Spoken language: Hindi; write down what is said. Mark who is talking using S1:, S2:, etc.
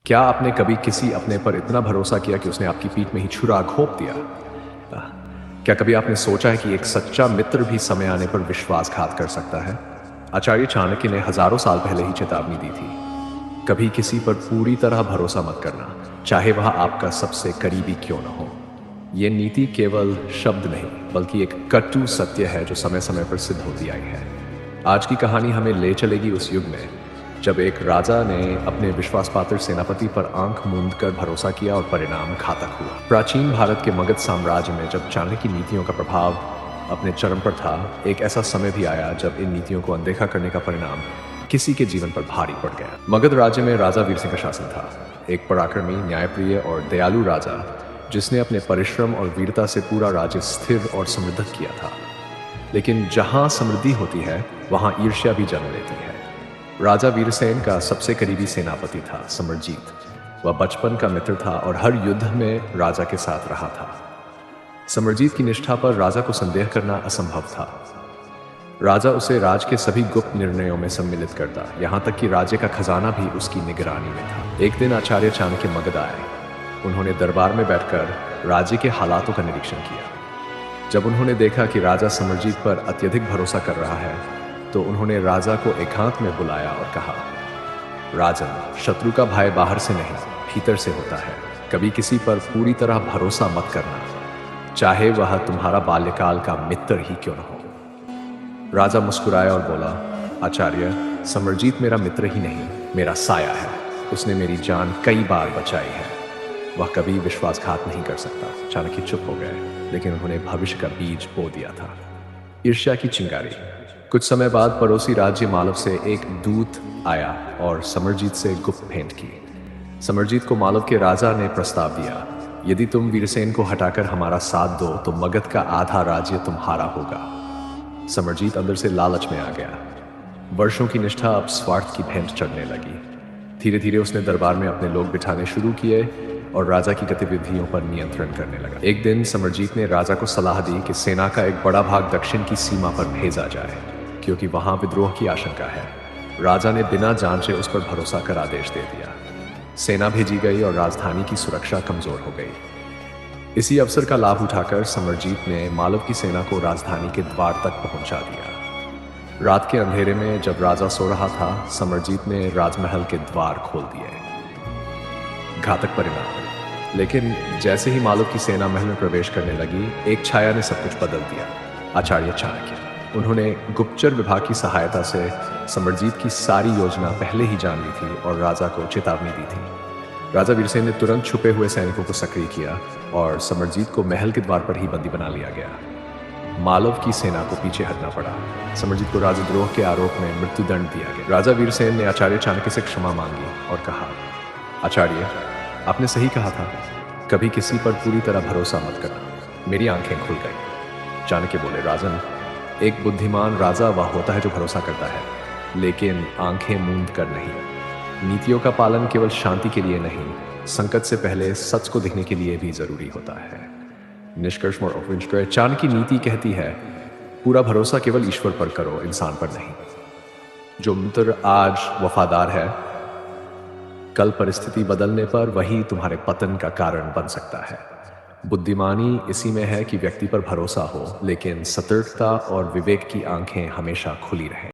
S1: क्या आपने कभी किसी अपने पर इतना भरोसा किया कि उसने आपकी पीठ में ही छुरा घोंप दिया? आह, क्या कभी आपने सोचा है कि एक सच्चा मित्र भी समय आने पर विश्वासघात कर सकता है? आचार्य चाणक्य ने हजारों साल पहले ही चेतावनी दी थी। कभी किसी पर पूरी तरह भरोसा मत करना, चाहे वह आपका सबसे करीबी क्यों न हो। ये नीति केवल शब्द नहीं, बल्कि एक कटु सत्य है जो समय समय पर सिद्ध होती आई है। आज की कहानी हमें ले चलेगी उस युग में जब एक राजा ने अपने विश्वासपात्र सेनापति पर आंख मूंद कर भरोसा किया और परिणाम घातक हुआ। प्राचीन भारत के मगध साम्राज्य में जब चाणक्य की नीतियों का प्रभाव अपने चरम पर था, एक ऐसा समय भी आया जब इन नीतियों को अनदेखा करने का परिणाम किसी के जीवन पर भारी पड़ गया। मगध राज्य में राजा वीर सिंह का शासन था, एक पराक्रमी, न्यायप्रिय और दयालु राजा जिसने अपने परिश्रम और वीरता से पूरा राज्य स्थिर और समृद्ध किया था। लेकिन जहां समृद्धि होती है, वहां ईर्ष्या भी जन्म लेती है। राजा वीरसेन का सबसे करीबी सेनापति था समरजीत। वह बचपन का मित्र था और हर युद्ध में राजा के साथ रहा था। समरजीत की निष्ठा पर राजा को संदेह करना असंभव था। राजा उसे राज के सभी गुप्त निर्णयों में सम्मिलित करता, यहाँ तक कि राज्य का खजाना भी उसकी निगरानी में था। एक दिन आचार्य चाणक्य मगध आए। उन्होंने दरबार में बैठकर राज्य के हालातों का निरीक्षण किया। जब उन्होंने देखा कि राजा समरजीत पर अत्यधिक भरोसा कर रहा है, तो उन्होंने राजा को एकांत में बुलाया और कहा, राजन, शत्रु का भय बाहर से नहीं, भीतर से होता है। कभी किसी पर पूरी तरह भरोसा मत करना, चाहे वह तुम्हारा बाल्यकाल का मित्र ही क्यों न हो। राजा मुस्कुराया और बोला, आचार्य, समरजीत मेरा मित्र ही नहीं, मेरा साया है। उसने मेरी जान कई बार बचाई है। वह कभी विश्वासघात नहीं कर सकता। चाणक्य चुप हो गए, लेकिन उन्होंने भविष्य का बीज बो दिया था। ईर्ष्या की चिंगारी। कुछ समय बाद पड़ोसी राज्य मालव से एक दूत आया और समरजीत से गुप्त भेंट की। समरजीत को मालव के राजा ने प्रस्ताव दिया, यदि तुम वीरसेन को हटाकर हमारा साथ दो तो मगध का आधा राज्य तुम्हारा होगा। समरजीत अंदर से लालच में आ गया। वर्षों की निष्ठा अब स्वार्थ की भेंट चढ़ने लगी। धीरे धीरे उसने दरबार में अपने लोग बिठाने शुरू किए और राजा की गतिविधियों पर नियंत्रण करने लगा। एक दिन समरजीत ने राजा को सलाह दी कि सेना का एक बड़ा भाग दक्षिण की सीमा पर भेजा जाए, क्योंकि वहां विद्रोह की आशंका है। राजा ने बिना जांचे उस पर भरोसा कर आदेश दे दिया। सेना भेजी गई और राजधानी की सुरक्षा कमजोर हो गई। इसी अवसर का लाभ उठाकर समरजीत ने मालव की सेना को राजधानी के द्वार तक पहुंचा दिया। रात के अंधेरे में जब राजा सो रहा था, समरजीत ने राजमहल के द्वार खोल दिए। घातक परिणाम। लेकिन जैसे ही मालव की सेना महल में प्रवेश करने लगी, एक छाया ने सब कुछ बदल दिया। आचार्य चाणक्य। उन्होंने गुप्तचर विभाग की सहायता से समरजीत की सारी योजना पहले ही जान ली थी और राजा को चेतावनी दी थी। राजा वीरसेन ने तुरंत छुपे हुए सैनिकों को सक्रिय किया और समरजीत को महल के द्वार पर ही बंदी बना लिया गया। मालव की सेना को पीछे हटना पड़ा। समरजीत को राजद्रोह के आरोप में मृत्युदंड दिया गया। राजा वीरसेन ने आचार्य चाणक्य से क्षमा मांगी और कहा, आचार्य, आपने सही कहा था, कभी किसी पर पूरी तरह भरोसा मत करना। मेरी आंखें खुल गई। चाणक्य बोले, राजन, एक बुद्धिमान राजा वह होता है जो भरोसा करता है, लेकिन आंखें मूंद कर नहीं। नीतियों का पालन केवल शांति के लिए नहीं, संकट से पहले सच को दिखने के लिए भी जरूरी होता है। निष्कर्ष और उपविष्ट चाणक्य की नीति कहती है, पूरा भरोसा केवल ईश्वर पर करो, इंसान पर नहीं। जो मित्र आज वफादार है, कल परिस्थिति बदलने पर वही तुम्हारे पतन का कारण बन सकता है। बुद्धिमानी इसी में है कि व्यक्ति पर भरोसा हो, लेकिन सतर्कता और विवेक की आंखें हमेशा खुली रहें।